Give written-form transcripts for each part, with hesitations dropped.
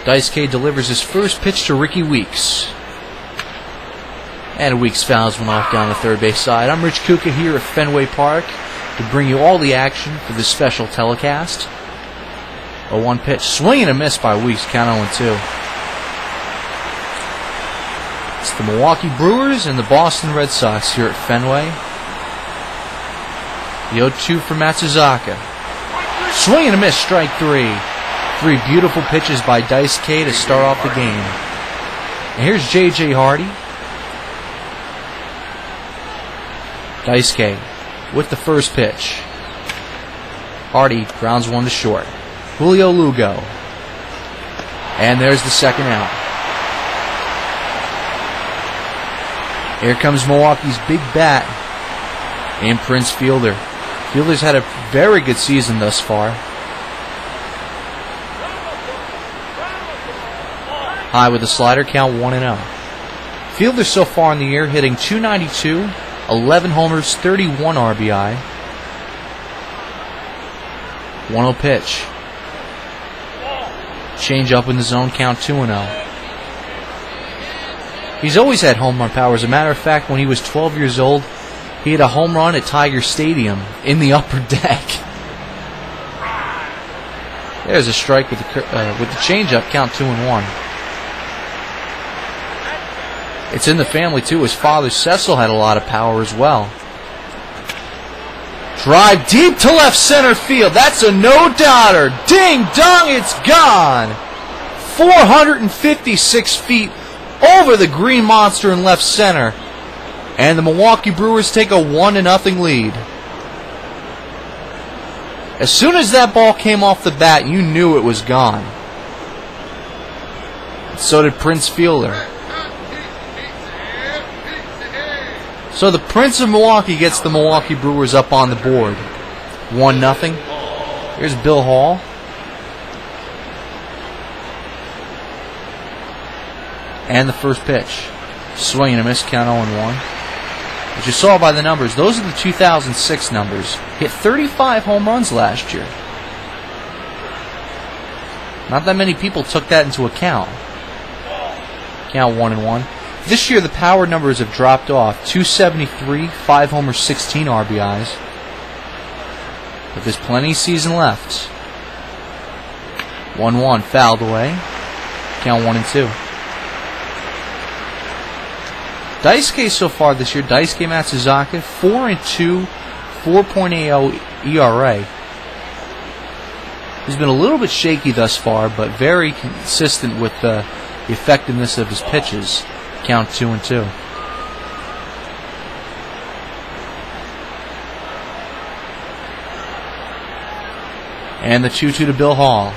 Daisuke delivers his first pitch to Ricky Weeks. And Weeks fouls one off down the third base side. I'm Rich Kuka here at Fenway Park to bring you all the action for this special telecast. A 1 pitch. Swing and a miss by Weeks. Count 0-2. It's the Milwaukee Brewers and the Boston Red Sox here at Fenway. The 0-2 for Matsuzaka. Swing and a miss. Strike 3. 3 beautiful pitches by Daisuke to start off the game. And here's J.J. Hardy. Daisuke with the first pitch. Hardy grounds one to short. Julio Lugo. And there's the second out. Here comes Milwaukee's big bat and Prince Fielder. Fielder's had a very good season thus far. High with a slider, count 1-0. Fielder so far in the year hitting .292, 11 homers, 31 RBI. 1-0 pitch. Change up in the zone, count 2-0. He's always had home run power. As a matter of fact, when he was 12 years old, he had a home run at Tiger Stadium in the upper deck. There's a strike with the changeup, count 2-1. It's in the family too. His father Cecil had a lot of power as well. Drive deep to left center field. That's a no-doubter. Ding dong, it's gone. 456 feet over the green monster in left center. And the Milwaukee Brewers take a 1-0 lead. As soon as that ball came off the bat, you knew it was gone. So did Prince Fielder. So the Prince of Milwaukee gets the Milwaukee Brewers up on the board. 1-0. Here's Bill Hall. And the first pitch. Swing and a miss, count 0-1. As you saw by the numbers, those are the 2006 numbers. Hit 35 home runs last year. Not that many people took that into account. Count 1-1. This year the power numbers have dropped off. 273, 5 homers, 16 RBIs. But there's plenty of season left. 1-1, fouled away. Count 1-2. Daisuke so far this year, Daisuke Matsuzaka, 4-2, 4.80 ERA. He's been a little bit shaky thus far, but very consistent with the effectiveness of his pitches. Count 2-2. And the 2-2 to Bill Hall.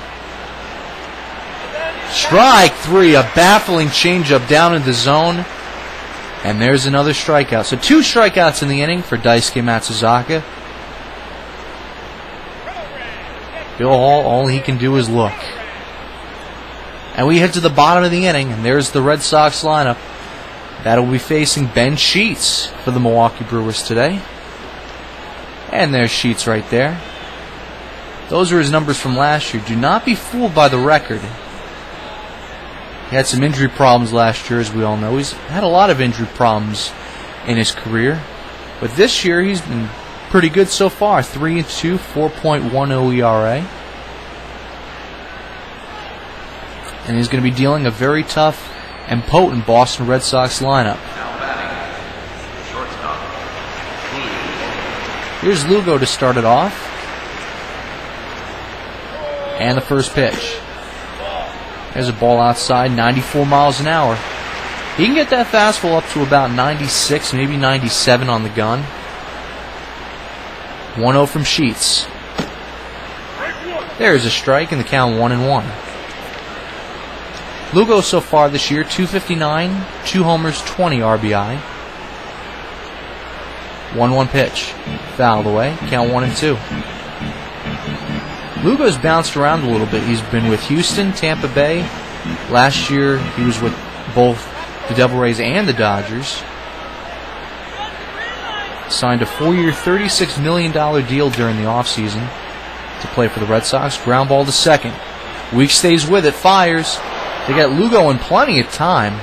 Strike 3, a baffling changeup down in the zone. And there's another strikeout. So 2 strikeouts in the inning for Daisuke Matsuzaka. Bill Hall, all he can do is look. And we head to the bottom of the inning, and there's the Red Sox lineup. That'll be facing Ben Sheets for the Milwaukee Brewers today. And there's Sheets right there. Those are his numbers from last year. Do not be fooled by the record. He had some injury problems last year, as we all know. He's had a lot of injury problems in his career. But this year, he's been pretty good so far. 3-2, 4.10 ERA. And he's going to be dealing a very tough and potent Boston Red Sox lineup. Here's Lugo to start it off. And the first pitch. There's a ball outside, 94 miles an hour. He can get that fastball up to about 96, maybe 97 on the gun. 1-0 from Sheets. There's a strike, and the count 1-1. Lugo so far this year, 259, 2 homers, 20 RBI. 1-1 pitch. Fouled away. Count 1-2. Lugo's bounced around a little bit. He's been with Houston, Tampa Bay. Last year, he was with both the Devil Rays and the Dodgers. Signed a 4-year, $36 million deal during the offseason to play for the Red Sox. Ground ball to second. Weeks stays with it, fires. They got Lugo in plenty of time.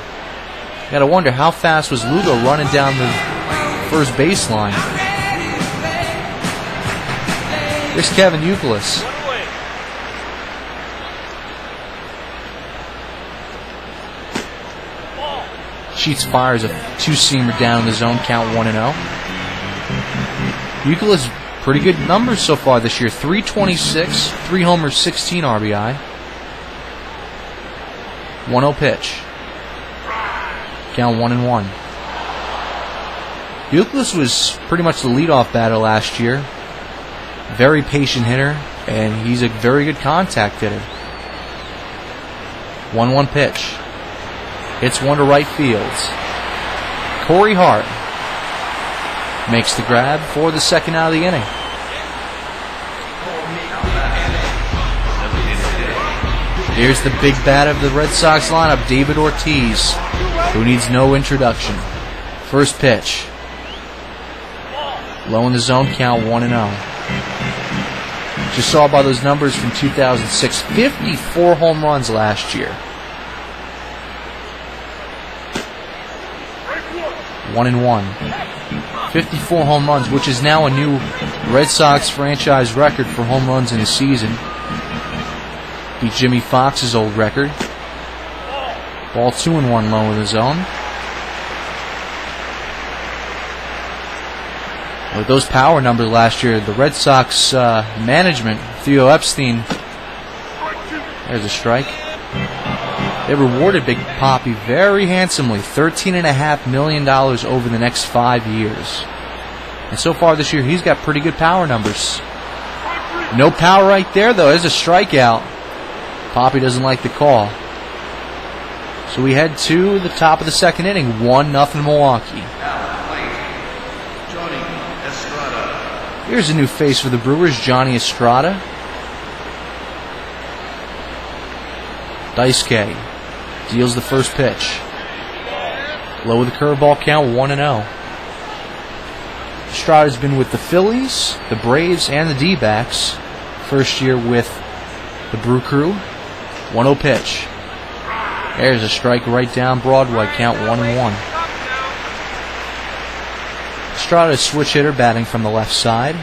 Got to wonder how fast was Lugo running down the first baseline. Here's Kevin Youkilis. Sheets fires a two-seamer down in the zone, count 1-0. Youkilis, pretty good numbers so far this year. 326, 3 homers, 16 RBI. 1-0 pitch. Count 1-1. Youkilis was pretty much the leadoff batter last year. Very patient hitter, and he's a very good contact hitter. 1-1 pitch. Hits one to right field. Corey Hart makes the grab for the second out of the inning. Here's the big bat of the Red Sox lineup, David Ortiz, who needs no introduction. First pitch. Low in the zone, count 1-0. Just saw by those numbers from 2006, 54 home runs last year. 1-1. 54 home runs, which is now a new Red Sox franchise record for home runs in a season. Beat Jimmy Fox's old record. Ball 2-1 low in the zone. With those power numbers last year, the Red Sox management, Theo Epstein, there's a strike. They rewarded Big Papi very handsomely, $13.5 million over the next 5 years. And so far this year, he's got pretty good power numbers. No power right there, though. There's a strikeout. Papi doesn't like the call. So we head to the top of the second inning, 1-0 Milwaukee. Here's a new face for the Brewers, Johnny Estrada. Daisuke deals the first pitch. Low with the curveball, count 1-0. Estrada's been with the Phillies, the Braves, and the D-backs. First year with the Brew Crew. 1-0 pitch. There's a strike right down Broadway, count 1-1. Estrada, switch hitter, batting from the left side.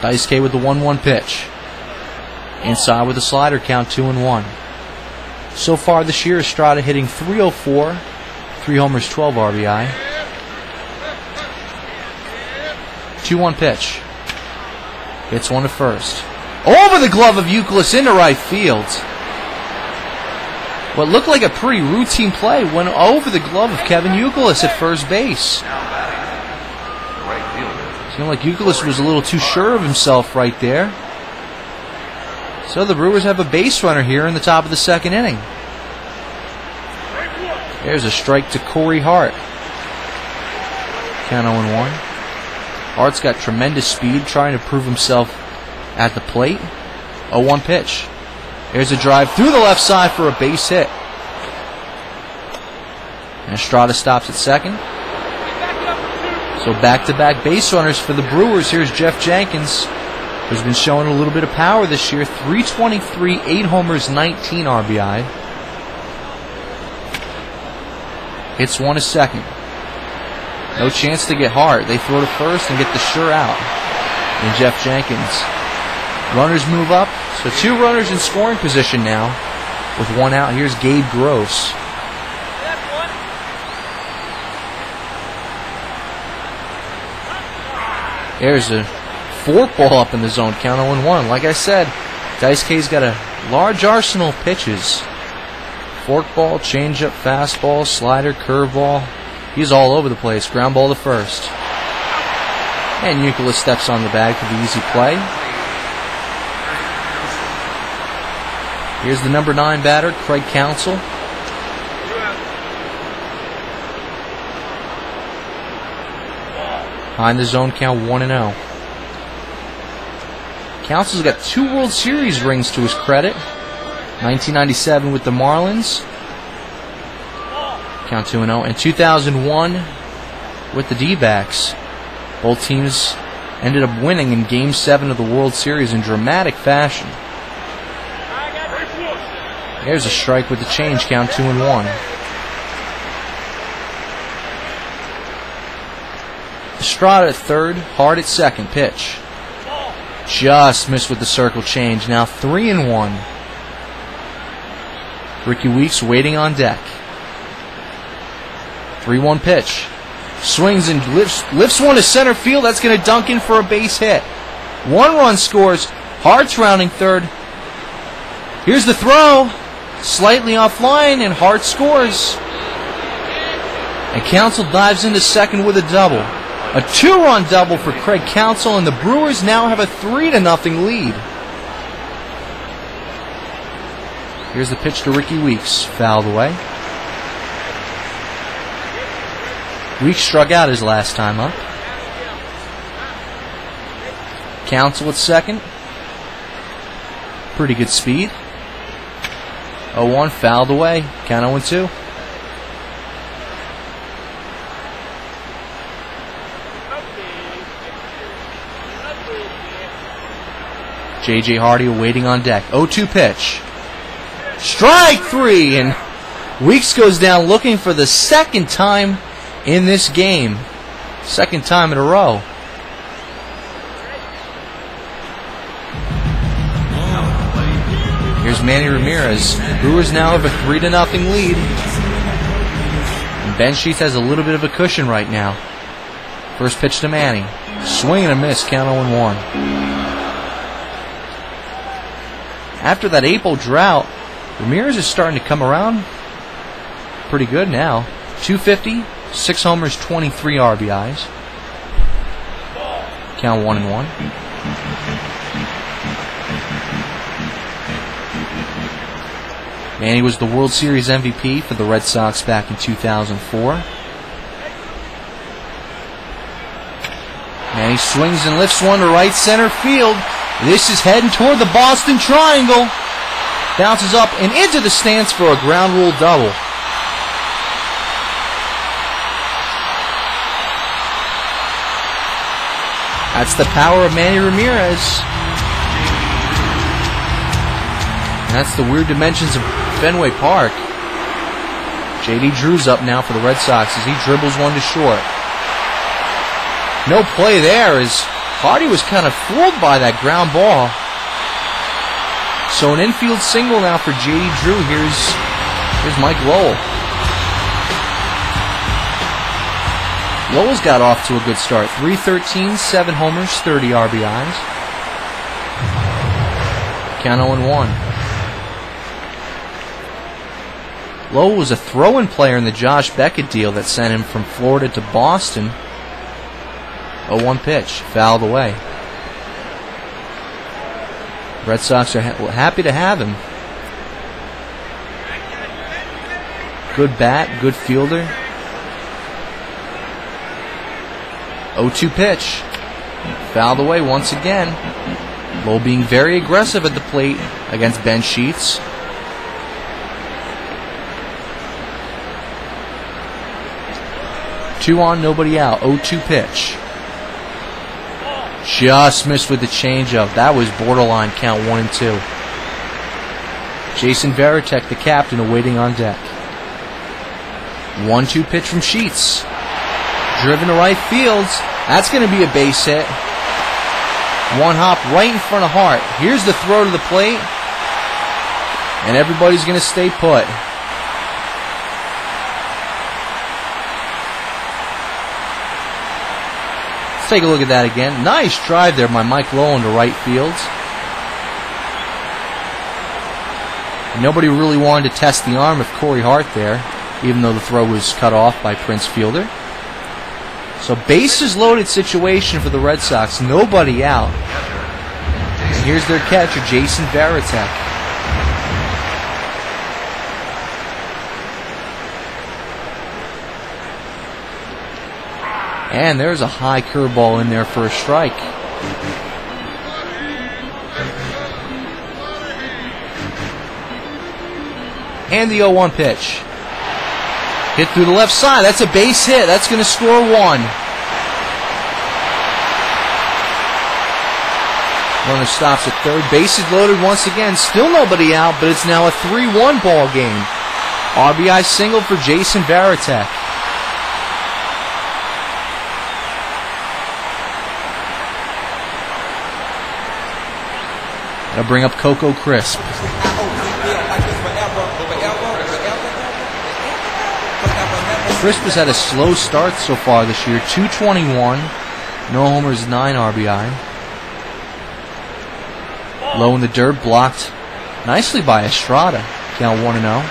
Daisuke with the 1-1 pitch. Inside with a slider, count 2-1. So far this year, Estrada hitting .304, 3 homers, 12 RBI. 2-1 pitch. Hits one to first. Over the glove of Youkilis into right field. What looked like a pretty routine play went over the glove of Kevin Youkilis at first base. Seemed like Youkilis was a little too sure of himself right there. So the Brewers have a base runner here in the top of the second inning. There's a strike to Corey Hart. Count 0-1. Hart's got tremendous speed, trying to prove himself at the plate. 0-1 pitch. There's a drive through the left side for a base hit. And Estrada stops at second. So back-to-back base runners for the Brewers. Here's Jeff Jenkins, who's been showing a little bit of power this year. 323, 8 homers, 19 RBI. Hits one to second. No chance to get Hart. They throw to first and get the sure out. And Jeff Jenkins. Runners move up. So 2 runners in scoring position now with 1 out. Here's Gabe Gross. There's a forkball up in the zone, count 0-1. Like I said, Daisuke's got a large arsenal of pitches. Forkball, changeup, fastball, slider, curveball. He's all over the place. Ground ball to first. And Youkilis steps on the bag for the easy play. Here's the number 9 batter, Craig Counsell. Behind the zone, count 1-0. Counsell's got 2 World Series rings to his credit. 1997 with the Marlins. Count 2-0. And 2001 with the D-backs. Both teams ended up winning in Game 7 of the World Series in dramatic fashion. There's a strike with the change, count 2-1. Estrada at third, Hart at second, pitch. Just missed with the circle change, now 3-1. Ricky Weeks waiting on deck. 3-1 pitch. Swings and lifts one to center field. That's going to dunk in for a base hit. 1 run scores. Hart's rounding third. Here's the throw. Slightly offline, and Hart scores. And Counsell dives into second with a double. A 2-run double for Craig Counsell, and the Brewers now have a 3-0 lead. Here's the pitch to Ricky Weeks. Fouled away. Weeks struck out his last time up. Counsell at second. Pretty good speed. 0-1, fouled away. Count 0-2. J.J. Hardy waiting on deck. 0-2 pitch. Strike 3, and Weeks goes down looking for the second time in this game. Second time in a row. Here's Manny Ramirez. Brewers now have a 3-0 lead. And Ben Sheets has a little bit of a cushion right now. First pitch to Manny. Swing and a miss, count 0-1. After that April drought, Ramirez is starting to come around pretty good now. 250, 6 homers, 23 RBIs. Count 1-1. Manny was the World Series MVP for the Red Sox back in 2004. Manny swings and lifts one to right center field. This is heading toward the Boston Triangle. Bounces up and into the stands for a ground rule double. That's the power of Manny Ramirez. And that's the weird dimensions of Fenway Park. J.D. Drew's up now for the Red Sox as he dribbles one to short. No play there as Hardy was kind of fooled by that ground ball. So an infield single now for J.D. Drew. Here's Mike Lowell. Lowell's got off to a good start. 313, 7 homers, 30 RBIs. Count 0-1. Lowell was a throw-in player in the Josh Beckett deal that sent him from Florida to Boston. 0-1 pitch, fouled away. Red Sox are happy to have him. Good bat, good fielder. 0-2 pitch, fouled away once again. Lowell being very aggressive at the plate against Ben Sheets. Two on, nobody out. 0-2 pitch. Just missed with the changeup. That was borderline, count 1-2. Jason Varitek, the captain, awaiting on deck. 1-2 pitch from Sheets. Driven to right field. That's going to be a base hit. One hop right in front of Hart. Here's the throw to the plate. And everybody's going to stay put. Take a look at that again. Nice drive there by Mike Lowell into right field. Nobody really wanted to test the arm of Corey Hart there, even though the throw was cut off by Prince Fielder. So bases loaded situation for the Red Sox. Nobody out. And here's their catcher, Jason Varitek. And there's a high curveball in there for a strike. And the 0-1 pitch. Hit through the left side. That's a base hit. That's going to score 1. Runner stops at third. Bases loaded once again. Still nobody out, but it's now a 3-1 ball game. RBI single for Jason Varitek. That'll bring up Coco Crisp. Crisp has had a slow start so far this year. 221. No homers, 9 RBI. Low in the dirt, blocked nicely by Estrada. Count 1-0.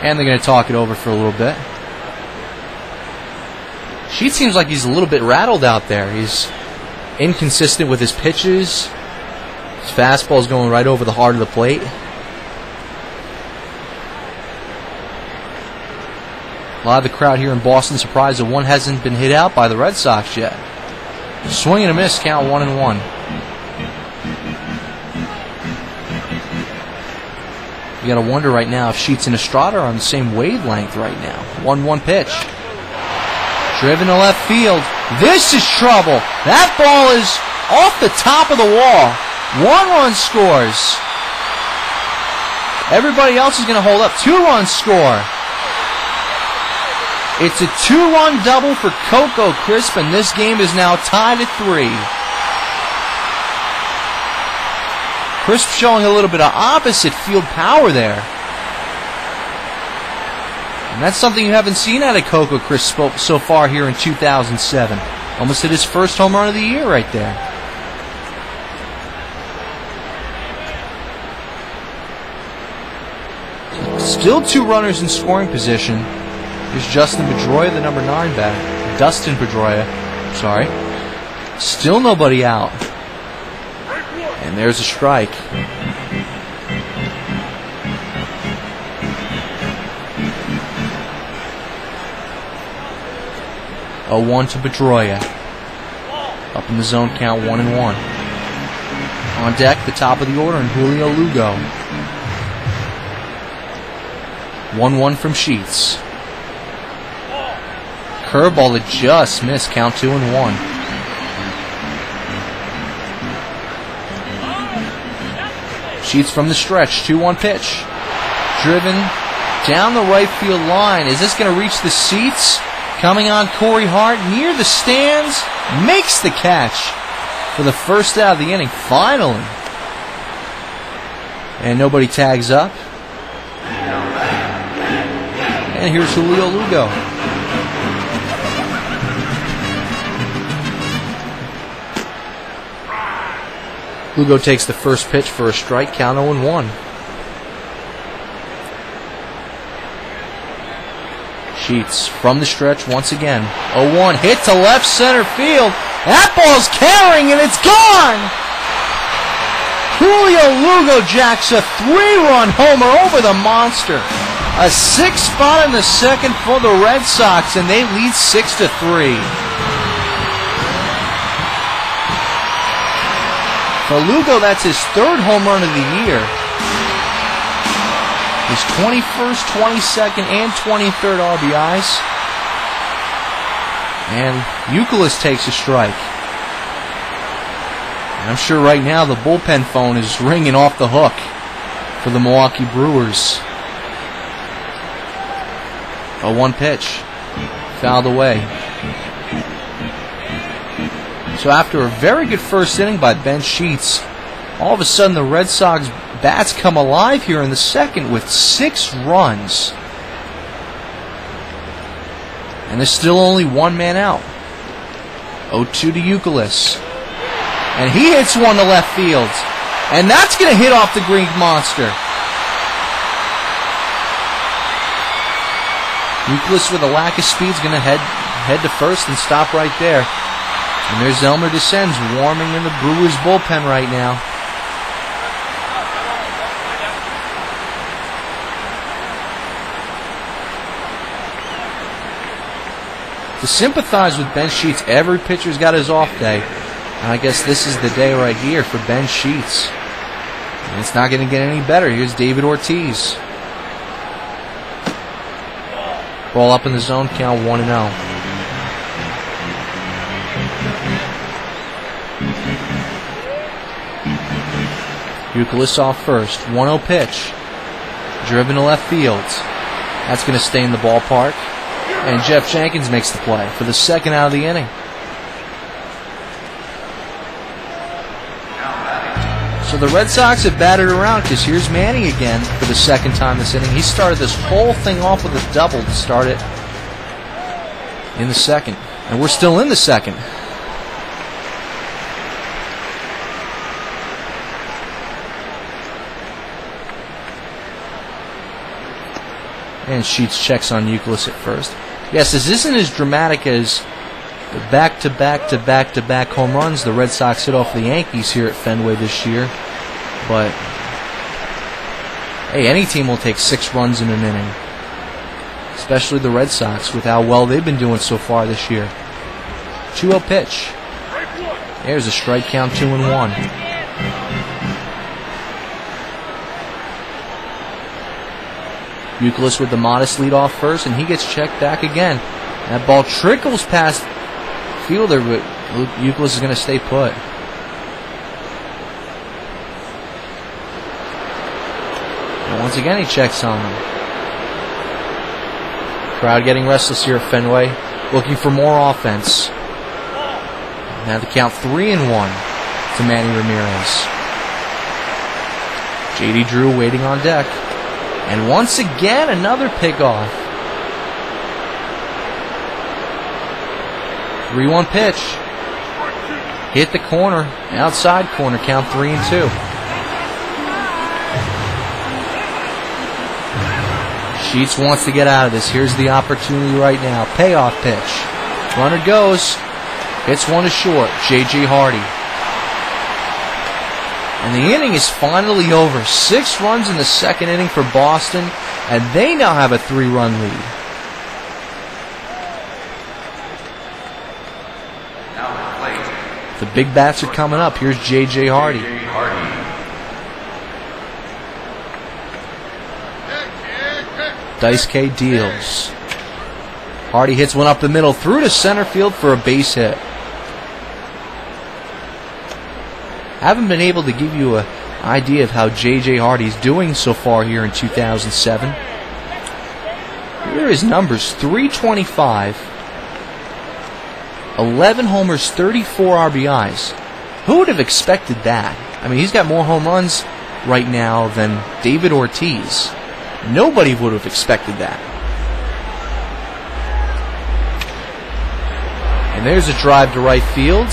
And they're going to talk it over for a little bit. Sheet seems like he's a little bit rattled out there. He's inconsistent with his pitches. His fastball is going right over the heart of the plate. A lot of the crowd here in Boston surprised that one hasn't been hit out by the Red Sox yet. Swing and a miss, count 1-1. You gotta wonder right now if Sheets and Estrada are on the same wavelength right now. 1-1 pitch. Driven to left field. This is trouble. That ball is off the top of the wall. 1 run scores. Everybody else is going to hold up. 2-run score. It's a 2-run double for Coco Crisp, and this game is now tied at 3. Crisp showing a little bit of opposite field power there. And that's something you haven't seen out of Coco Crisp so far here in 2007. Almost hit his first home run of the year right there. Still 2 runners in scoring position. Here's Dustin Pedroia, the number 9 batter. Dustin Pedroia, sorry. Still nobody out. And there's a strike. A 1 to Pedroia. Up in the zone, count 1-1. On deck, the top of the order, and Julio Lugo. 1-1 from Sheets. Curveball that just missed, count 2-1. Sheets from the stretch, 2-1 pitch. Driven down the right field line. Is this going to reach the seats? Coming on Corey Hart near the stands. Makes the catch for the first out of the inning, finally. And nobody tags up. And here's Julio Lugo. Lugo takes the first pitch for a strike, count 0-1. Sheets from the stretch once again. 0-1, hit to left center field. That ball's carrying and it's gone! Julio Lugo jacks a 3-run homer over the monster. A 6th spot in the second for the Red Sox, and they lead 6-3. For Lugo, that's his 3rd home run of the year. His 21st, 22nd, and 23rd RBIs. And Youkilis takes a strike. And I'm sure right now the bullpen phone is ringing off the hook for the Milwaukee Brewers. A 1 pitch. Fouled away. So after a very good first inning by Ben Sheets, all of a sudden the Red Sox bats come alive here in the second with 6 runs. And there's still only 1 man out. 0-2 to Youkilis. And he hits one to left field. And that's going to hit off the Greek Monster. Youkilis with a lack of speed is going to head to first and stop right there. And there's Elmer Descends warming in the Brewers bullpen right now. To sympathize with Ben Sheets, every pitcher's got his off day. And I guess this is the day right here for Ben Sheets. And it's not going to get any better. Here's David Ortiz. Ball up in the zone, count 1-0. Youkilis off first. 1-0 pitch. Driven to left field. That's going to stay in the ballpark. And Jeff Jenkins makes the play for the second out of the inning. So the Red Sox have batted around because here's Manny again for the second time this inning. He started this whole thing off with a double to start it in the second. And we're still in the second. And Sheets checks on Youkilis at first. Yes, this isn't as dramatic as the back-to-back home runs the Red Sox hit off the Yankees here at Fenway this year. But, hey, any team will take 6 runs in an inning. Especially the Red Sox with how well they've been doing so far this year. 2-0 pitch. There's a strike count, 2-1. Youkilis with the modest lead off first, and he gets checked back again. That ball trickles past fielder, but Youkilis is going to stay put. And once again, he checks on him. Crowd getting restless here at Fenway, looking for more offense. Now the count 3-1 to Manny Ramirez. J.D. Drew waiting on deck. And once again, another pickoff. 3-1 pitch. Hit the corner, outside corner, count 3-2. Sheets wants to get out of this. Here's the opportunity right now. Payoff pitch. Runner goes. Hits one to short. J.J. Hardy. And the inning is finally over. 6 runs in the second inning for Boston, and they now have a 3-run lead. The big bats are coming up. Here's J.J. Hardy. Daisuke deals. Hardy hits one up the middle, through to center field for a base hit. Haven't been able to give you an idea of how J.J. Hardy's doing so far here in 2007. Here are his numbers. 325, 11 homers, 34 RBIs. Who would have expected that? I mean, he's got more home runs right now than David Ortiz. Nobody would have expected that. And there's a drive to right field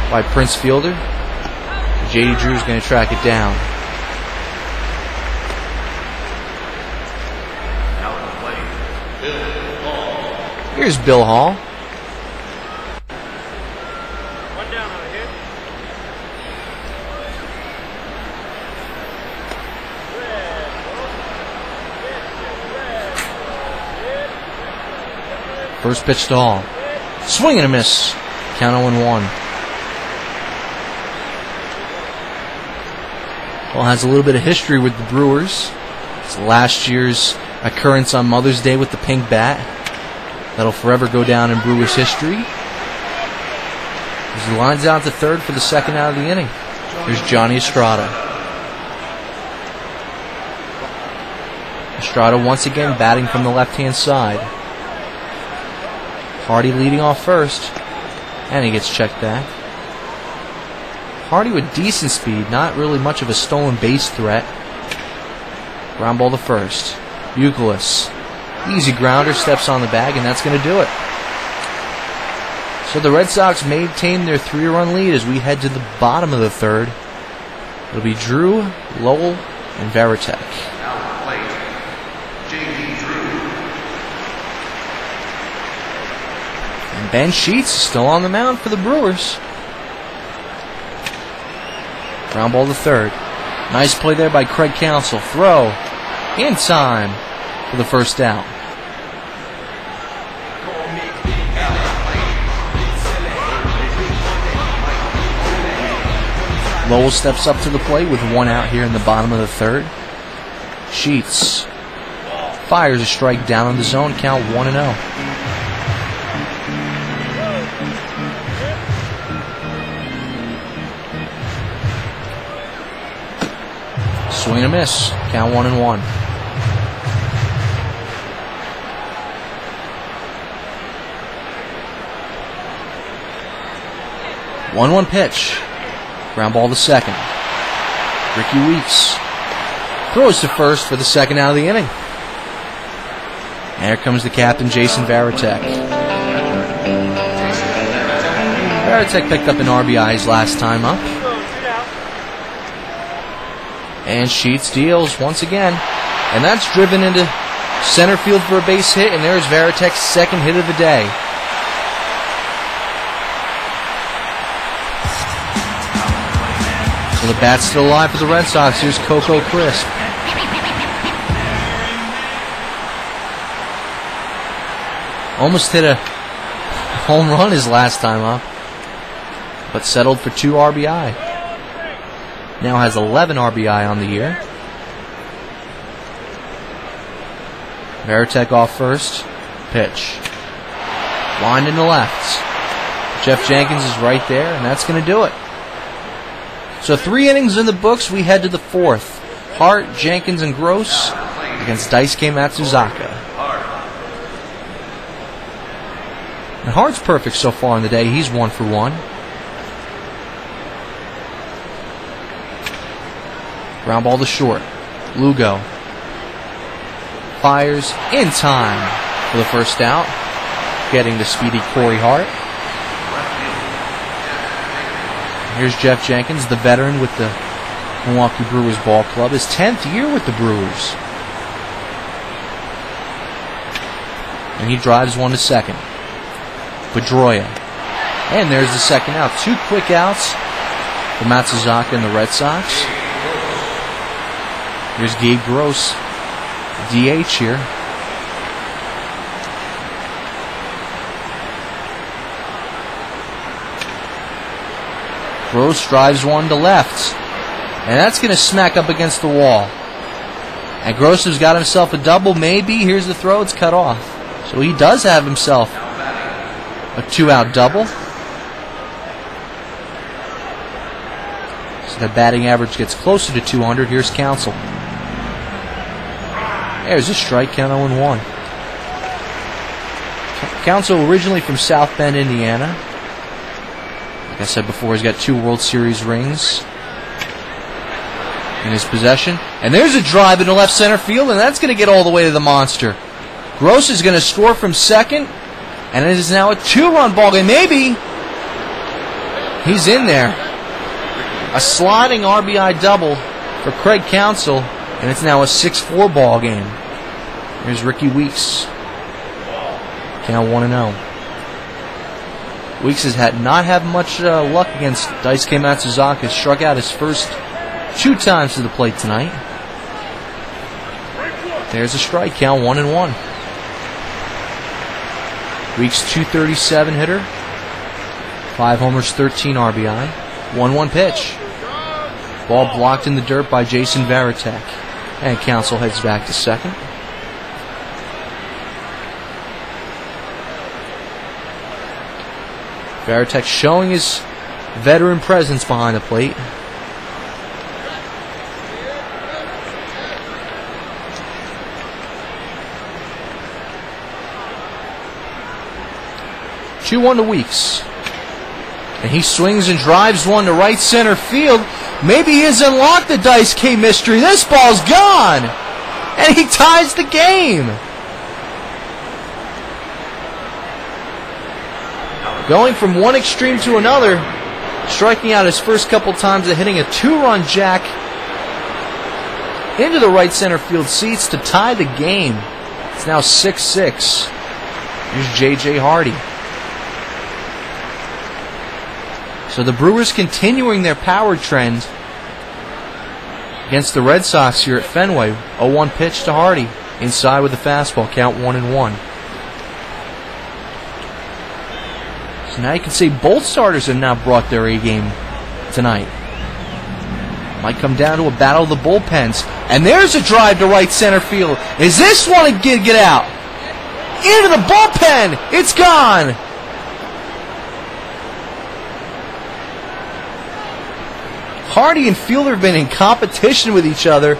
by Prince Fielder. J.D. Drew's going to track it down. Here's Bill Hall. One down on a hit. First pitch to Hall. Swing and a miss. Count 0-1. Hall has a little bit of history with the Brewers. It's last year's occurrence on Mother's Day with the pink bat. That'll forever go down in Brewers history. As he lines out to third for the second out of the inning. Here's Johnny Estrada. Estrada once again batting from the left-hand side. Hardy leading off first. And he gets checked back. Hardy with decent speed, not really much of a stolen base threat. Ground ball to first. Youkilis. Easy grounder, steps on the bag, and that's going to do it. So the Red Sox maintain their 3-run lead as we head to the bottom of the third. It'll be Drew, Lowell, and Varitek. And Ben Sheets is still on the mound for the Brewers. Ground ball to third. Nice play there by Craig Counsell. Throw in time for the first out. Lowell steps up to the plate with 1 out here in the bottom of the third. Sheets fires a strike down on the zone. Count 1-0. Swing and a miss. Count 1-1. 1-1 pitch. Ground ball to second. Ricky Weeks throws to first for the second out of the inning. And here comes the captain, Jason Varitek. Varitek picked up an RBI his last time up. And Sheets deals once again. And that's driven into center field for a base hit. And there's Varitek's second hit of the day. So the bat's still alive for the Red Sox. Here's Coco Crisp. Almost hit a home run his last time up, but settled for 2 RBI. Now has 11 RBI on the year. Varitek off first. Pitch. Lined in the left. Jeff Jenkins is right there, and that's going to do it. So 3 innings in the books. We head to the 4th. Hart, Jenkins, and Gross against Daisuke Matsuzaka. And Hart's perfect so far in the day. He's 1 for 1. Ground ball to short. Lugo fires in time for the first out, getting the speedy Corey Hart. Here's Jeff Jenkins, the veteran with the Milwaukee Brewers ball club. His 10th year with the Brewers. And he drives one to second. Pedroia. And there's the second out. 2 quick outs for Matsuzaka and the Red Sox. Here's Gabe Gross, DH here. Gross drives one to left. And that's going to smack up against the wall. And Gross has got himself a double, maybe. Here's the throw, it's cut off. So he does have himself a 2-out double. So the batting average gets closer to 200. Here's Counsell. There's a strike, count 0-1. Counsell originally from South Bend, Indiana. Like I said before, he's got 2 World Series rings in his possession. And there's a drive into left center field, and that's going to get all the way to the monster. Gross is going to score from second, and it is now a 2-run ball game. Maybe he's in there. A sliding RBI double for Craig Counsell, and it's now a 6-4 ball game. Here's Ricky Weeks. Count 1-0. Weeks has not had much luck against Daisuke Matsuzaka. Struck out his first 2 times to the plate tonight. There's a strike. Count 1-1. Weeks 237 hitter. 5 homers, 13 RBI. 1-1 pitch. Ball blocked in the dirt by Jason Varitek. And Counsell heads back to second. Varitek showing his veteran presence behind the plate. Two 2-1 to Weeks. And he swings and drives one to right center field. Maybe he has unlocked the Daisuke mystery. This ball's gone. And he ties the game. Going from one extreme to another, striking out his first couple times and hitting a 2-run jack into the right center field seats to tie the game. It's now 6-6. Here's J.J. Hardy. So the Brewers continuing their power trend against the Red Sox here at Fenway. 0-1 pitch to Hardy. Inside with the fastball. Count 1-1. So now you can see both starters have now brought their A-game tonight. Might come down to a battle of the bullpens. And there's a drive to right center field. Is this one to get out? Into the bullpen. It's gone. Hardy and Fielder have been in competition with each other.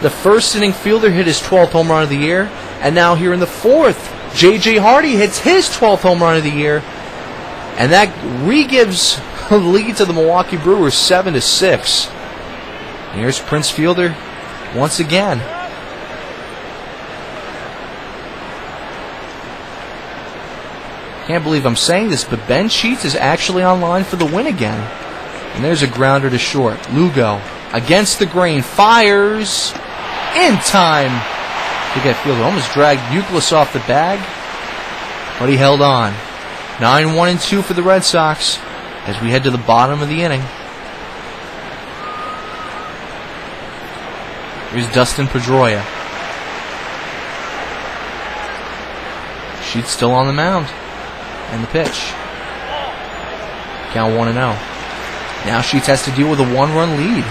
The first inning, Fielder hit his 12th home run of the year. And now here in the fourth, J.J. Hardy hits his 12th home run of the year. And that re-gives the lead to the Milwaukee Brewers 7-6. And here's Prince Fielder once again. Can't believe I'm saying this, but Ben Sheets is actually on line for the win again. And there's a grounder to short. Lugo, against the grain, fires in time to get Fielder. Almost dragged Euclid off the bag, but he held on. 9-1-2 for the Red Sox as we head to the bottom of the inning. Here's Dustin Pedroia. Sheets still on the mound. And the pitch. Count 1-0. Now Sheets has to deal with a 1-run lead.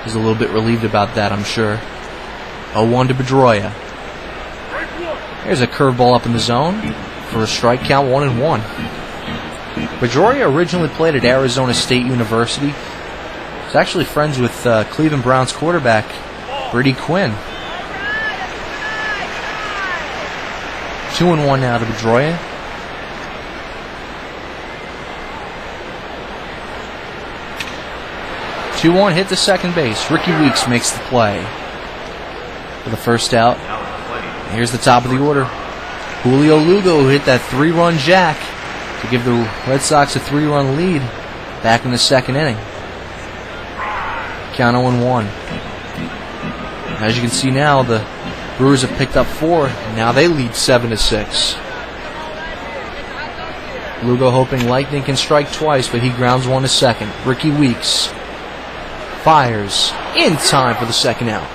He's a little bit relieved about that, I'm sure. 0-1 to Pedroia. There's a curveball up in the zone for a strike, count 1-1. Pedroia originally played at Arizona State University. He's actually friends with Cleveland Browns quarterback Brady Quinn. 2-1 now to Pedroia. Two-1 hit to second base. Ricky Weeks makes the play for the first out. Here's the top of the order. Julio Lugo hit that 3-run jack to give the Red Sox a 3-run lead back in the second inning. Count 0-1. As you can see now, the Brewers have picked up 4. Now they lead 7-6. Lugo hoping Lightning can strike twice, but he grounds one to second. Ricky Weeks fires in time for the second out.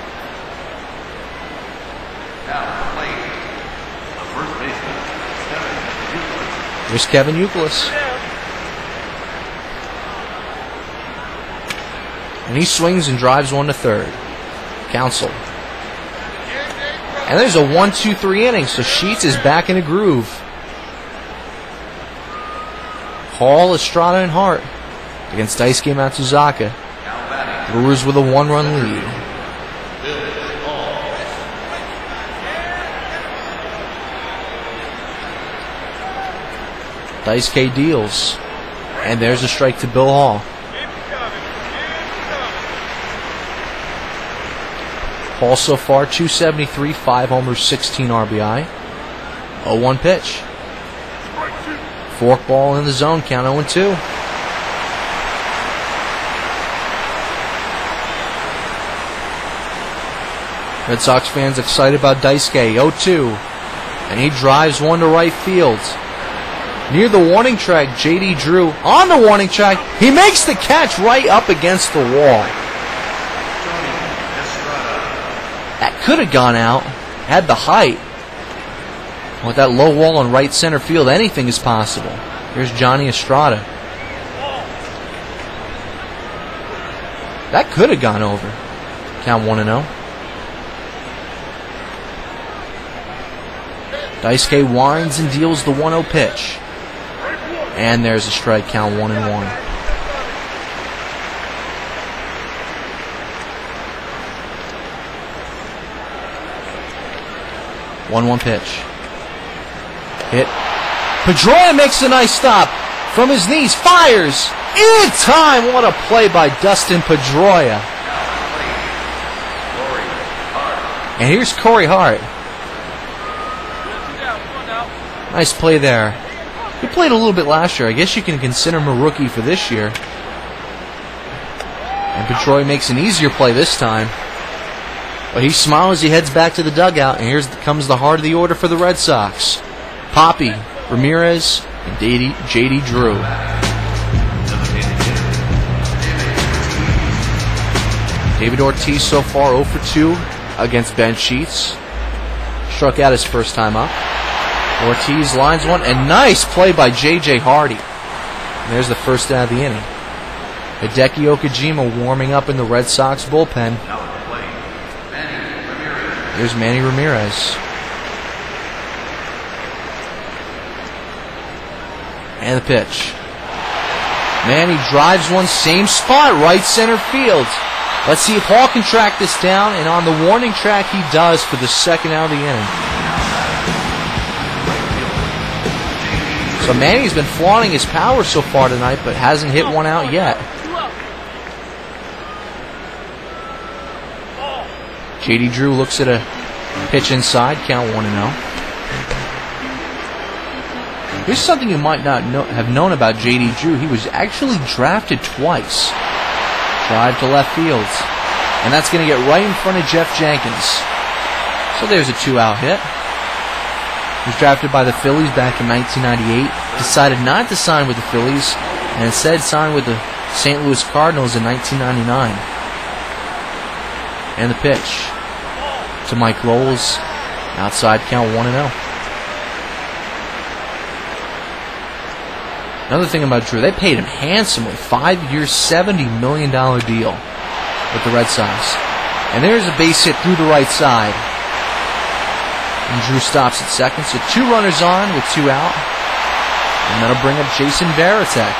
Here's Kevin Euclid. And he swings and drives one to third. Counsell. And there's a 1-2-3 inning, so Sheets is back in a groove. Hall, Estrada, and Hart against Daisuke Matsuzaka. Brewers with a 1-run lead. Daisuke deals. And there's a strike to Bill Hall. Hall so far, 273, 5 homers, 16 RBI. 0-1 pitch. Forkball in the zone, count 0-2. Red Sox fans excited about Daisuke, 0-2. And he drives one to right field. Near the warning track, J.D. Drew on the warning track. He makes the catch right up against the wall. That could have gone out. Had the height. With that low wall on right center field, anything is possible. Here's Johnny Estrada. That could have gone over. Count 1-0. Daisuke winds and deals the 1-0 pitch. And there's a strike, count 1-1. 1-1 pitch. Hit. Pedroia makes a nice stop from his knees. Fires in time. What a play by Dustin Pedroia. And here's Corey Hart. Nice play there. He played a little bit last year. I guess you can consider him a rookie for this year. And Pedroia makes an easier play this time. But he smiles as he heads back to the dugout. And here comes the heart of the order for the Red Sox. Poppy, Ramirez, and J.D. Drew. David Ortiz so far 0 for 2 against Ben Sheets. Struck out his first time up. Ortiz lines one, and nice play by J.J. Hardy. And there's the first out of the inning. Hideki Okajima warming up in the Red Sox bullpen. Here's Manny Ramirez. And the pitch. Manny drives one, same spot, right center field. Let's see if Hall can track this down, and on the warning track he does for the second out of the inning. So Manny's been flaunting his power so far tonight, but hasn't hit one out yet. J.D. Drew looks at a pitch inside, count 1-0. Here's something you might not have known about J.D. Drew. He was actually drafted twice. Drive to left field. And that's going to get right in front of Jeff Jenkins. So there's a 2-out hit. He was drafted by the Phillies back in 1998. Decided not to sign with the Phillies, and instead signed with the St. Louis Cardinals in 1999. And the pitch to Mike Lowles. Outside, count 1-0. Another thing about Drew, they paid him handsomely. 5 years, $70 million deal with the Red Sox. And there's a base hit through the right side. And Drew stops at second. So 2 runners on with 2 out. And that'll bring up Jason Varitek.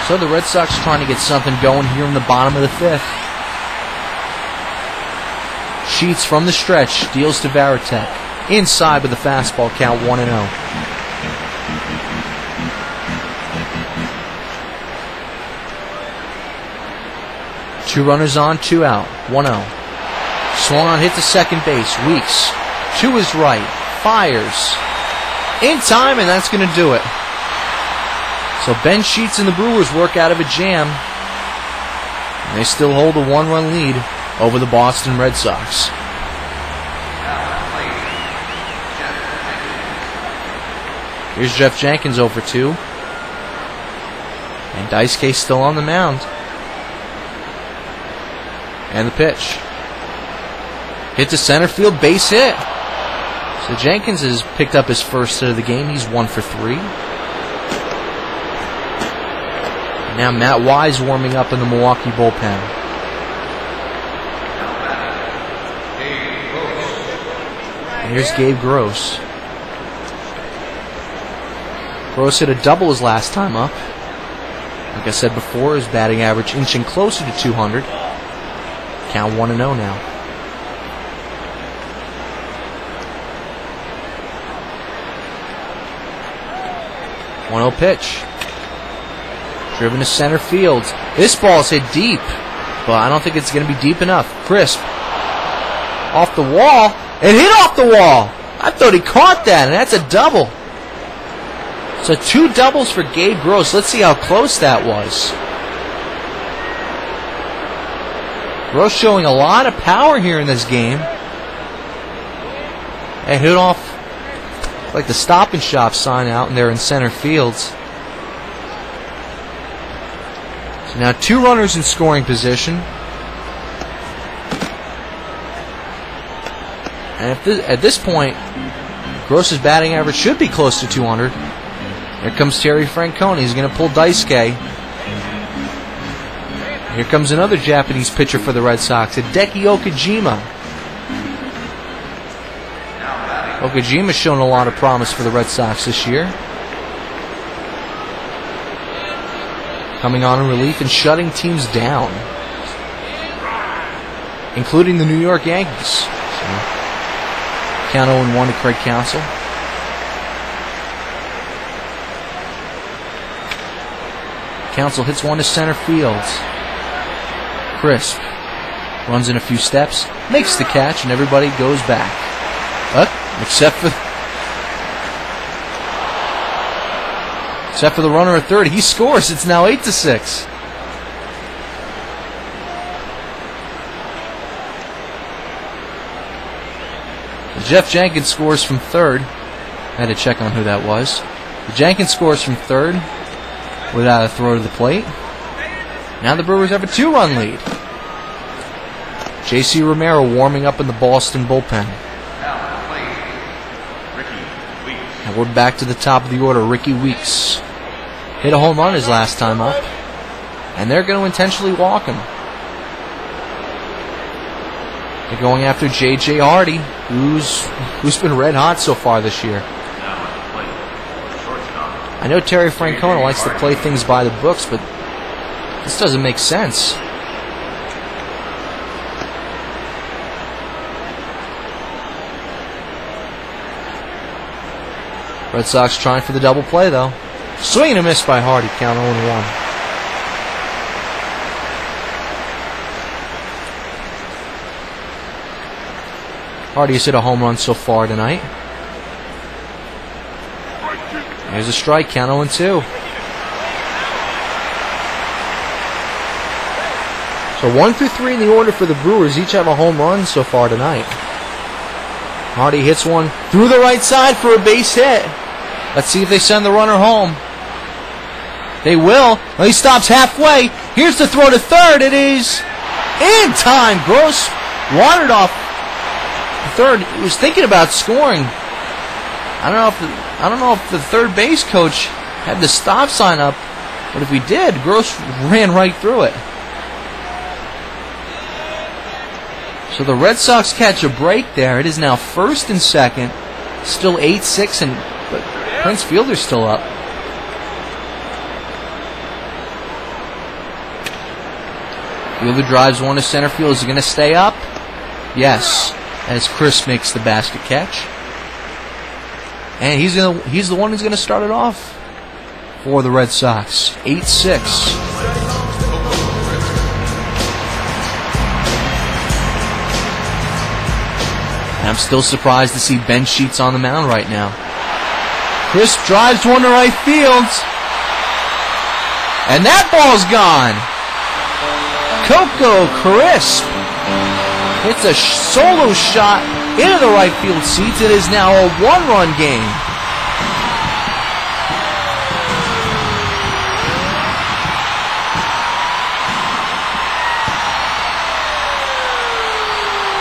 So the Red Sox trying to get something going here in the bottom of the 5th. Sheets from the stretch, deals to Varitek. Inside with the fastball, count 1-0. Two runners on, 2 out, 1-0. Swung on hit to second base. Weeks to his right, fires in time, and that's going to do it. So Ben Sheets and the Brewers work out of a jam. And they still hold a 1-run lead over the Boston Red Sox. Here's Jeff Jenkins 0-2. And Daisuke still on the mound. And the pitch. Hit to center field, base hit. So Jenkins has picked up his first hit of the game. He's 1-for-3. Now Matt Wise warming up in the Milwaukee bullpen. And here's Gabe Gross. Gross hit a double his last time up. Like I said before, his batting average inching closer to 200. Count 1-0 now. One 0 pitch. Driven to center field. This ball's hit deep, but I don't think it's going to be deep enough. Crisp. Off the wall. It hit off the wall. I thought he caught that, and that's a double. So 2 doubles for Gabe Gross. Let's see how close that was. Gross showing a lot of power here in this game. It hit off like the Stop and Shop sign out, and they're in center field. So now 2 runners in scoring position. And at this point, Gross's batting average should be close to 200. Here comes Terry Francona. He's going to pull Daisuke. Here comes another Japanese pitcher for the Red Sox, Hideki Okajima. Okajima's shown a lot of promise for the Red Sox this year. Coming on in relief and shutting teams down, including the New York Yankees. So, count 0-1 to Craig Counsell. Counsell hits one to center field. Crisp runs in a few steps, makes the catch, and everybody goes back. Except for the runner at third. He scores. It's now 8-6. Jeff Jenkins scores from third. I had to check on who that was. Jenkins scores from third without a throw to the plate. Now the Brewers have a 2-run lead. J.C. Romero warming up in the Boston bullpen. And we're back to the top of the order. Ricky Weeks hit a home run his last time up, and they're going to intentionally walk him. They're going after J.J. Hardy, who's been red hot so far this year. I know Terry Francona likes to play things by the books, but this doesn't make sense. Red Sox trying for the double play, though. Swing and a miss by Hardy. Count 0-1. Hardy's hit a home run so far tonight. There's a strike. Count 0-2. So 1 through 3 in the order for the Brewers. Each have a home run so far tonight. Hardy hits one through the right side for a base hit. Let's see if they send the runner home. They will. Well, he stops halfway. Here's the throw to third. It is in time. Gross wandered off third. He was thinking about scoring. I don't know if the third base coach had the stop sign up, but if he did, Gross ran right through it. So the Red Sox catch a break there. It is now first and second. Still 8-6, but Prince Fielder's still up. Fielder drives one to center field. Is he going to stay up? Yes, as Chris makes the basket catch. And he's the one who's going to start it off for the Red Sox. 8-6. And I'm still surprised to see Ben Sheets on the mound right now. Chris drives one to right field. And that ball's gone. Coco Crisp hits a solo shot into the right field seats. It is now a one-run game.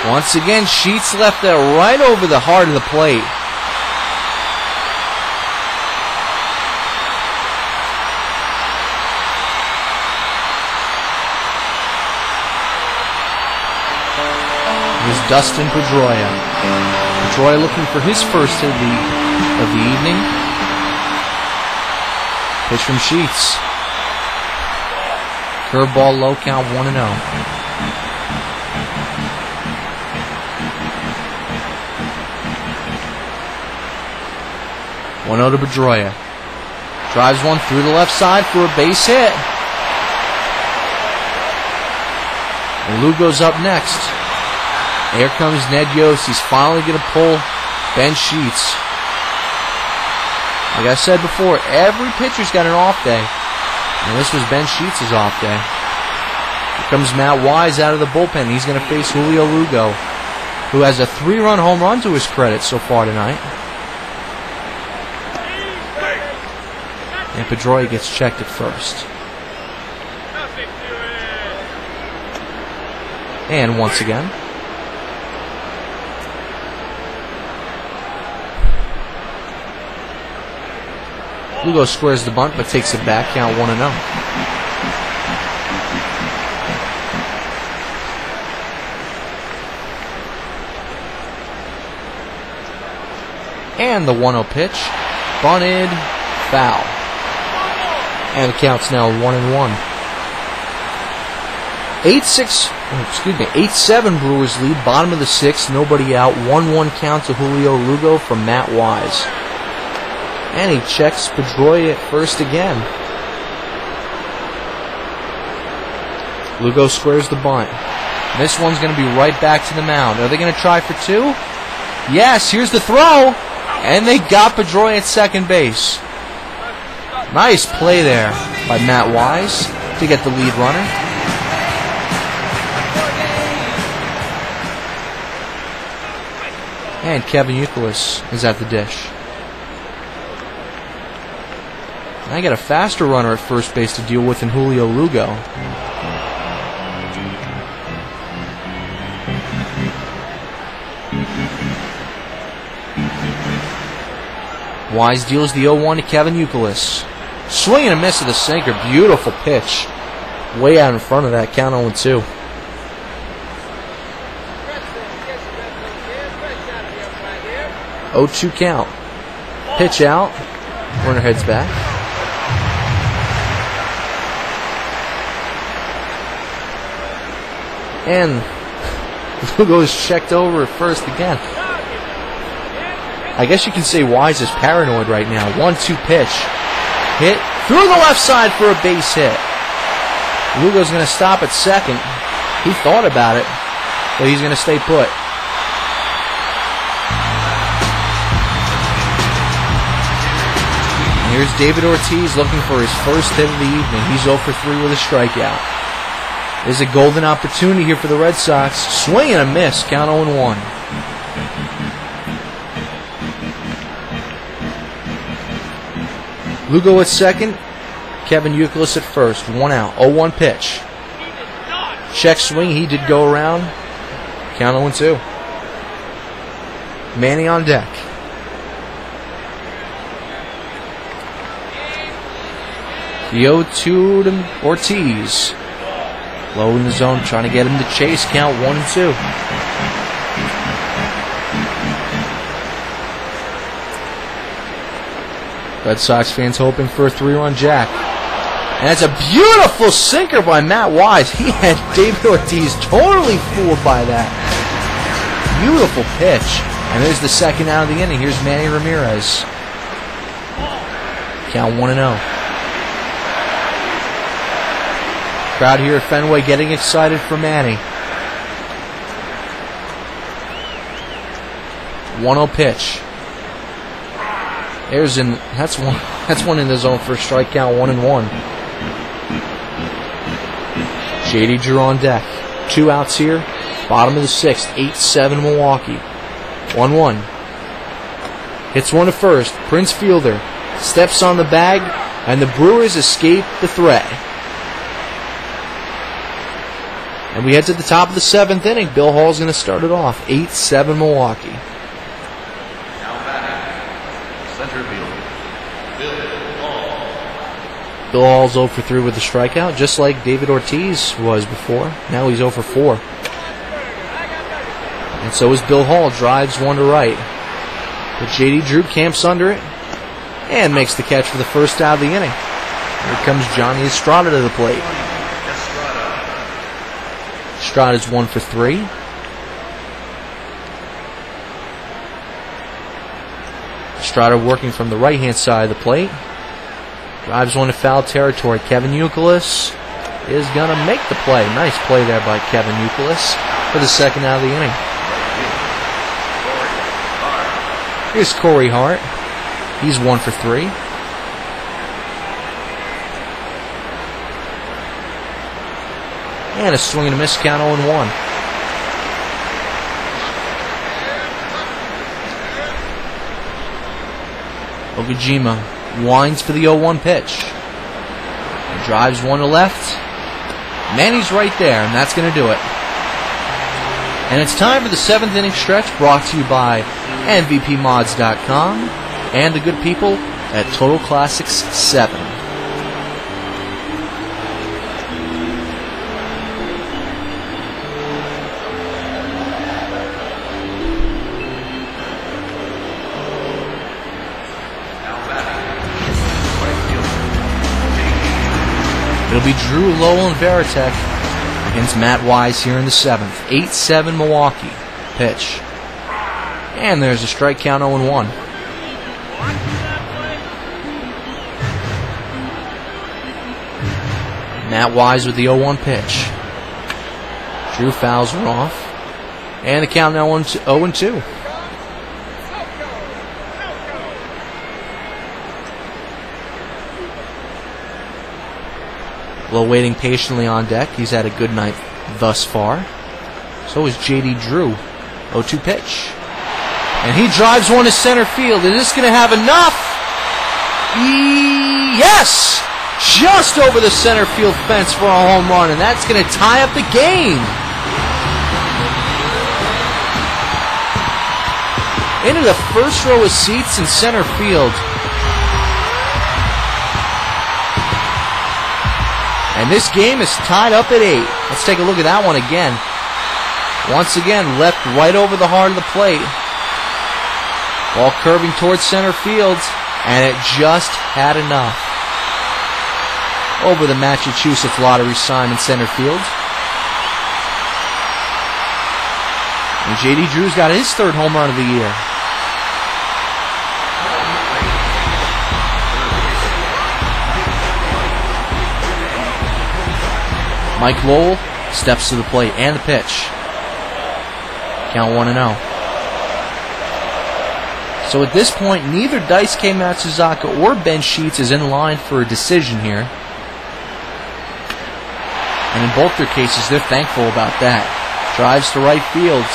Once again, Sheets left that right over the heart of the plate. Here's Dustin Pedroia. Pedroia looking for his first hit of the evening. Pitch from Sheets. Curveball low, count 1-0. 1-0 to Pedroia. Drives one through the left side for a base hit. And Lugo's up next. Here comes Ned Yost. He's finally going to pull Ben Sheets. Like I said before, every pitcher's got an off day. And this was Ben Sheets' off day. Here comes Matt Wise out of the bullpen. He's going to face Julio Lugo, who has a 3-run home run to his credit so far tonight. And Pedroia gets checked at first. And once again. Lugo squares the bunt but takes it back, count 1-0. And the 1-0 pitch. Bunted, foul. And the count's now 1-1. 8-7 Brewers lead, bottom of the 6th, nobody out. 1-1 count to Julio Lugo from Matt Wise. And he checks Pedroia at first again. Lugo squares the bunt. This one's going to be right back to the mound. Are they going to try for 2? Yes, here's the throw. And they got Pedroia at second base. Nice play there by Matt Wise to get the lead runner. And Kevin Youkilis is at the dish. I got a faster runner at first base to deal with than Julio Lugo. Wise deals the 0-1 to Kevin Youkilis. Swing and a miss of the sinker. Beautiful pitch. Way out in front of that. Count 0-2. 0-2 count. Pitch out. Runner heads back. And Lugo's checked over at first again. I guess you can say Wise is paranoid right now. 1-2 pitch. Hit through the left side for a base hit. Lugo's going to stop at second. He thought about it, but he's going to stay put. And here's David Ortiz looking for his first hit of the evening. He's 0 for 3 with a strikeout. There's a golden opportunity here for the Red Sox. Swing and a miss. Count 0-1. Lugo at second. Kevin Youkilis at first. 1 out. 0-1 pitch. Check swing. He did go around. Count 0-2. Manny on deck. The 0-2 to Ortiz. Low in the zone. Trying to get him to chase. Count 1-2. Red Sox fans hoping for a 3-run jack. And that's a beautiful sinker by Matt Wise. He had David Ortiz totally fooled by that. Beautiful pitch. And there's the second out of the inning. Here's Manny Ramirez. Count 1-0. Crowd here at Fenway getting excited for Manny. 1-0 pitch. That's one in the zone for a strikeout. 1-1. JD Drew on deck. 2 outs here. Bottom of the 6th. 8-7 Milwaukee. 1-1. Hits one to first. Prince Fielder steps on the bag, and the Brewers escape the threat. And we head to the top of the 7th inning. Bill Hall's going to start it off. 8-7 Milwaukee. Bill Hall's 0 for 3 with a strikeout, just like David Ortiz was before. Now he's 0 for 4. And so is Bill Hall. Drives one to right. But J.D. Drew camps under it and makes the catch for the first out of the inning. Here comes Johnny Estrada to the plate. Estrada's 1 for 3. Estrada working from the right-hand side of the plate. Drives one to foul territory. Kevin Youkilis is going to make the play. Nice play there by Kevin Youkilis for the second out of the inning. Here's Corey Hart. He's 1 for 3. And a swing and a miss, count 0-1. Okajima winds for the 0-1 pitch. Drives one to left. Manny's right there, and that's going to do it. And it's time for the 7th inning stretch, brought to you by MVPMods.com and the good people at Total Classics 7. It'll be Drew, Lowell, and Veritek against Matt Wise here in the 7th. 8-7 Milwaukee. Pitch. And there's a strike count, 0-1. Matt Wise with the 0-1 pitch. Drew fouls one off. And the count now 0-2. Low waiting patiently on deck. He's had a good night thus far. So is J.D. Drew. 0-2 pitch. And he drives one to center field. Is this going to have enough? Yes! Just over the center field fence for a home run. And that's going to tie up the game. Into the first row of seats in center field. And this game is tied up at 8. Let's take a look at that one again. Once again, left right over the heart of the plate. Ball curving towards center field, and it just had enough. Over the Massachusetts lottery sign in center field. And J.D. Drew's got his third home run of the year. Mike Lowell steps to the plate and the pitch. Count 1-0. So at this point, neither Daisuke Matsuzaka or Ben Sheets is in line for a decision here. And in both their cases, they're thankful about that. Drives to right field.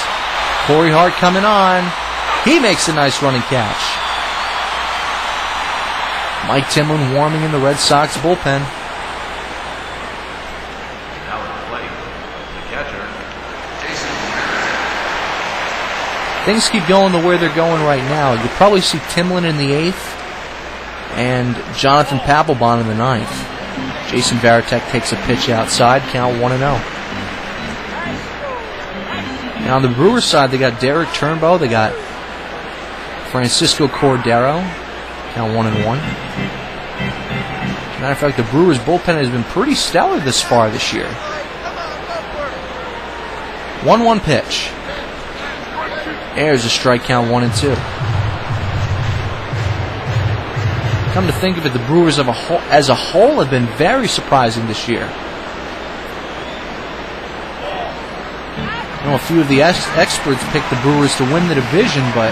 Corey Hart coming on. He makes a nice running catch. Mike Timlin warming in the Red Sox bullpen. Things keep going the way they're going right now. You'll probably see Timlin in the 8th and Jonathan Papelbon in the 9th. Jason Varitek takes a pitch outside, count 1-0. Now on the Brewers side, they got Derek Turnbow, they got Francisco Cordero, count 1-1. Matter of fact, the Brewers bullpen has been pretty stellar this far this year. 1-1 pitch. There's a strike, count 1-2. Come to think of it, the Brewers as a whole have been very surprising this year. I know a few of the experts picked the Brewers to win the division, but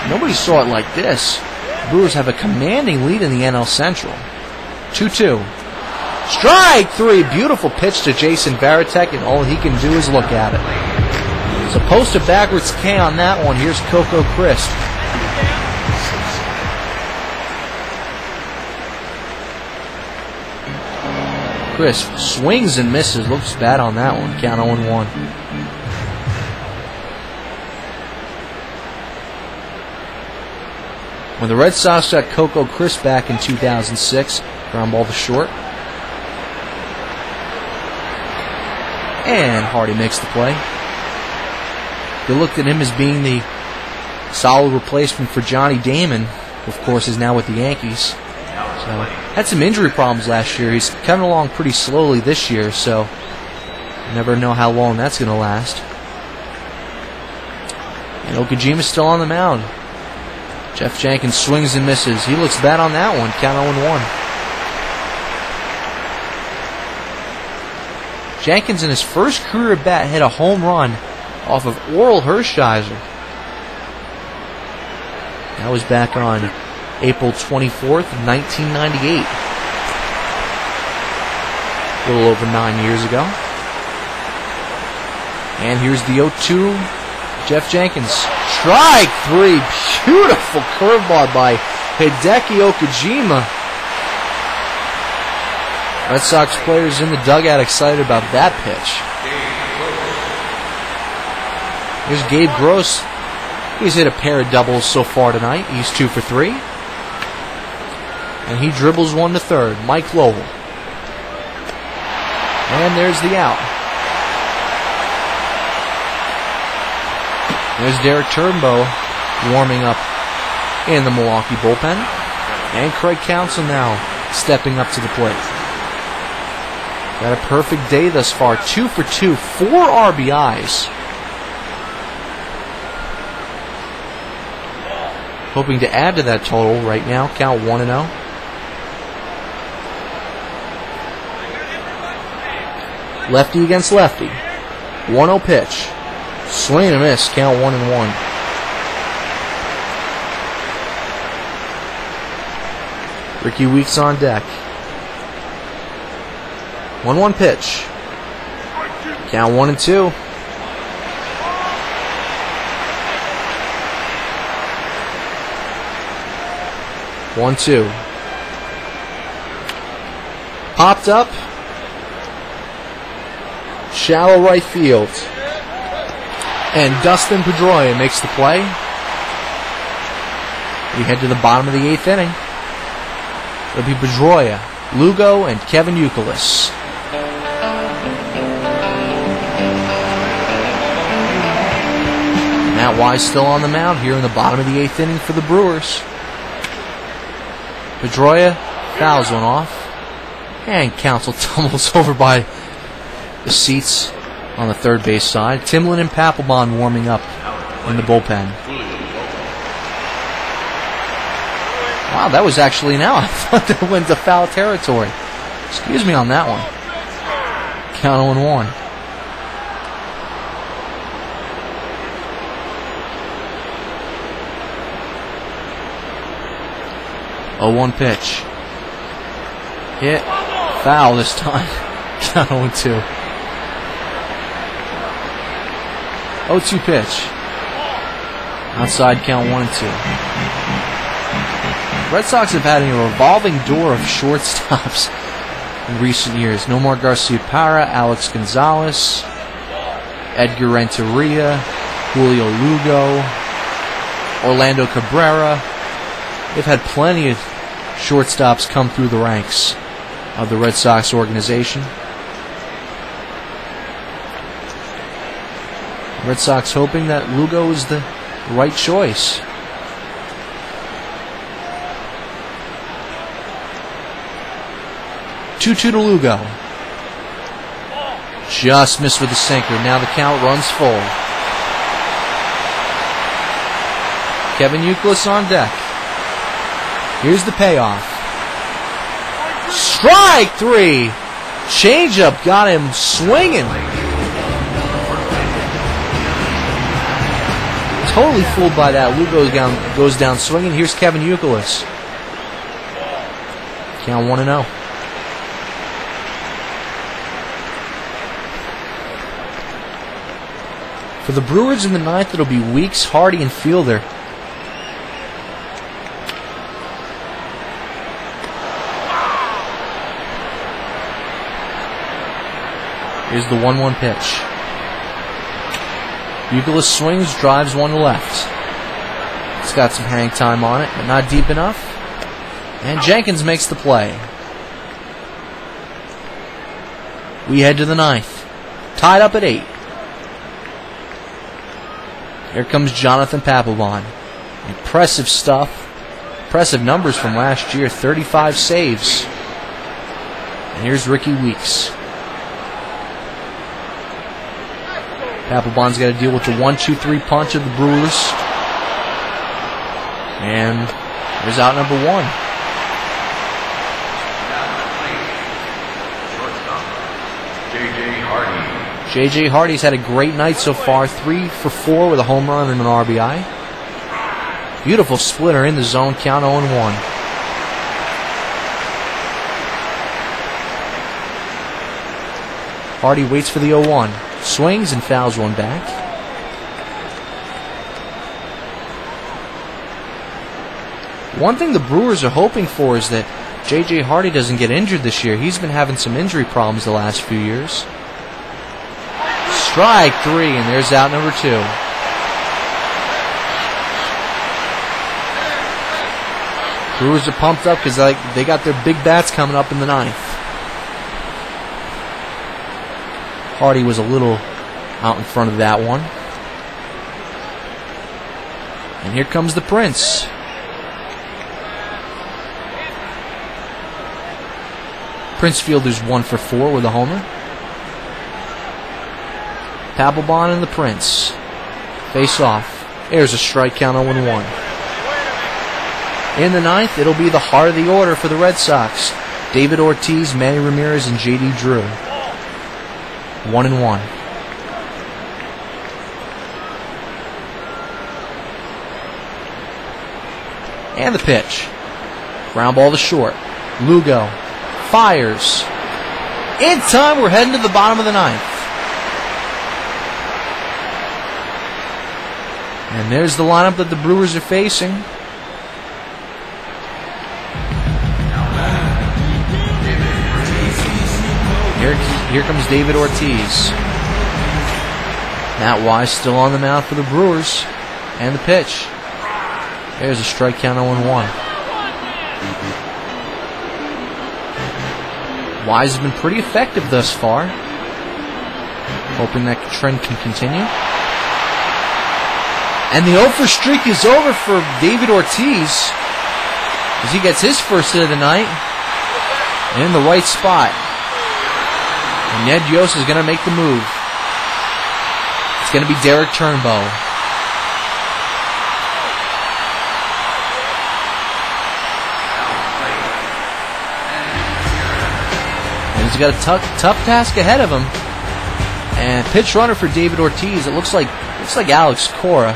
nobody saw it like this. The Brewers have a commanding lead in the NL Central. 2-2. Strike 3. Beautiful pitch to Jason Varitek, and all he can do is look at it. So post to backwards K on that one. Here's Coco Crisp. Crisp swings and misses. Looks bad on that one. Count 0-1. When the Red Sox got Coco Crisp back in 2006, ground ball to short. And Hardy makes the play. They looked at him as being the solid replacement for Johnny Damon, who of course is now with the Yankees. So had some injury problems last year. He's coming along pretty slowly this year, so you never know how long that's going to last. And Okajima's still on the mound. Jeff Jenkins swings and misses. He looks bad on that one. Count 0-1. Jenkins in his first career at bat hit a home run off of Oral Hershiser. That was back on April 24th, 1998. A little over 9 years ago. And here's the 0-2, Jeff Jenkins. Strike 3. Beautiful curveball by Hideki Okajima. Red Sox players in the dugout excited about that pitch. Here's Gabe Gross. He's hit a pair of doubles so far tonight. He's 2 for 3. And he dribbles one to third. Mike Lowell. And there's the out. There's Derek Turnbow warming up in the Milwaukee bullpen. And Craig Counsell now stepping up to the plate. Got a perfect day thus far. 2 for 2, 4 RBIs. Hoping to add to that total right now. Count 1-0. Lefty against lefty. 1-0 pitch. Swing and a miss. Count 1-1. Ricky Weeks on deck. 1-1 pitch. Count 1-2. One, two. Popped up. Shallow right field. And Dustin Pedroia makes the play. We head to the bottom of the 8th inning. It'll be Pedroia, Lugo, and Kevin Youkilis. Matt Wise still on the mound here in the bottom of the 8th inning for the Brewers. Pedroia fouls one off. And Counsell tumbles over by the seats on the third base side. Timlin and Papelbon warming up in the bullpen. Wow, that was actually an out. I thought that went to foul territory. Excuse me on that one. Count 0-1. Oh, 1 pitch. Hit. Foul this time. Count 0-2. 0-2 pitch. Outside count 1-2. Red Sox have had a revolving door of shortstops in recent years. Nomar Garcia-Parra, Alex Gonzalez, Edgar Renteria, Julio Lugo, Orlando Cabrera. They've had plenty of shortstops come through the ranks of the Red Sox organization. Red Sox hoping that Lugo is the right choice. Two-two to Lugo. Just missed with the sinker. Now the count runs full. Kevin Youkilis on deck. Here's the payoff. Strike 3. Changeup got him swinging. Totally fooled by that. Lugo goes down swinging. Here's Kevin Youkilis. Count 1-0. For the Brewers in the ninth, it'll be Weeks, Hardy, and Fielder. Here's the 1-1 pitch. Youkilis swings, drives one to left. It's got some hang time on it, but not deep enough. And Jenkins makes the play. We head to the ninth. Tied up at 8. Here comes Jonathan Papelbon. Impressive stuff. Impressive numbers from last year. 35 saves. And here's Ricky Weeks. Papelbon's got to deal with the 1-2-3 punch of the Brewers. And there's out number 1. J.J. Hardy's had a great night so far. 3 for 4 with a home run and an RBI. Beautiful splitter in the zone. Count 0-1. Hardy waits for the 0-1. Swings and fouls one back. One thing the Brewers are hoping for is that J.J. Hardy doesn't get injured this year. He's been having some injury problems the last few years. Strike 3, and there's out number 2. Brewers are pumped up because they got their big bats coming up in the ninth. Hardy was a little out in front of that one. And here comes the Prince. Prince Fielder's 1 for 4 with a homer. Papelbon and the Prince face off. There's a strike count 0-1. In the ninth, it'll be the heart of the order for the Red Sox. David Ortiz, Manny Ramirez, and J.D. Drew. 1-1. And the pitch. Ground ball to short. Lugo fires. In time, we're heading to the bottom of the ninth. And there's the lineup that the Brewers are facing. Here comes David Ortiz. Matt Wise still on the mound for the Brewers. And the pitch. There's a strike count 0-1. Wise has been pretty effective thus far. Hoping that trend can continue. And the 0 for streak is over for David Ortiz as he gets his first hit of the night in the right spot. And Ned Yost is going to make the move. It's going to be Derek Turnbow. And he's got a tough task ahead of him. And pitch runner for David Ortiz. It looks like Alex Cora.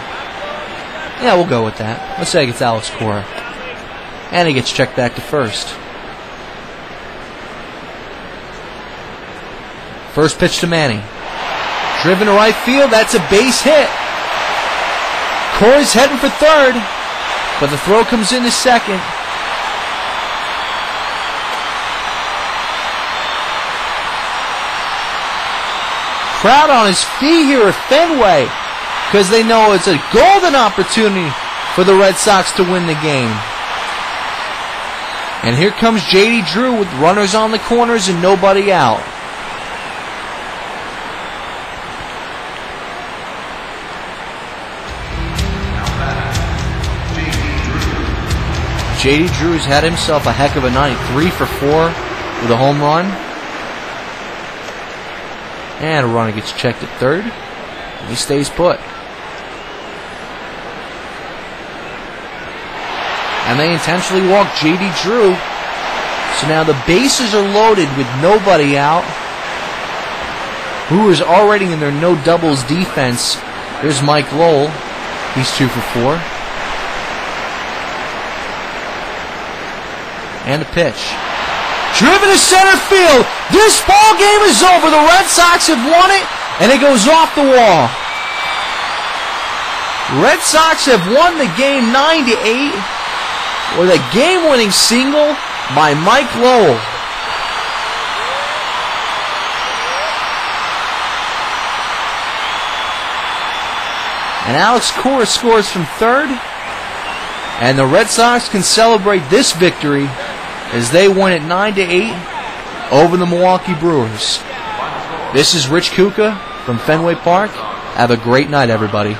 Yeah, we'll go with that. Let's say it's Alex Cora. And he gets checked back to first. First pitch to Manny. Driven to right field. That's a base hit. Cora's heading for third, but the throw comes in to second. Crowd on his feet here at Fenway because they know it's a golden opportunity for the Red Sox to win the game. And here comes J.D. Drew with runners on the corners and nobody out. J.D. Drew's had himself a heck of a night. 3 for 4 with a home run. And a runner gets checked at third. And he stays put. And they intentionally walk J.D. Drew. So now the bases are loaded with nobody out. Brewers already in their no doubles defense. There's Mike Lowell. He's 2 for 4. And the pitch. Driven to center field. This ball game is over. The Red Sox have won it, and it goes off the wall. Red Sox have won the game 9-8 with a game-winning single by Mike Lowell. And Alex Cora scores from third, and the Red Sox can celebrate this victory as they win it 9-8 over the Milwaukee Brewers. This is Rich Kuka from Fenway Park. Have a great night, everybody.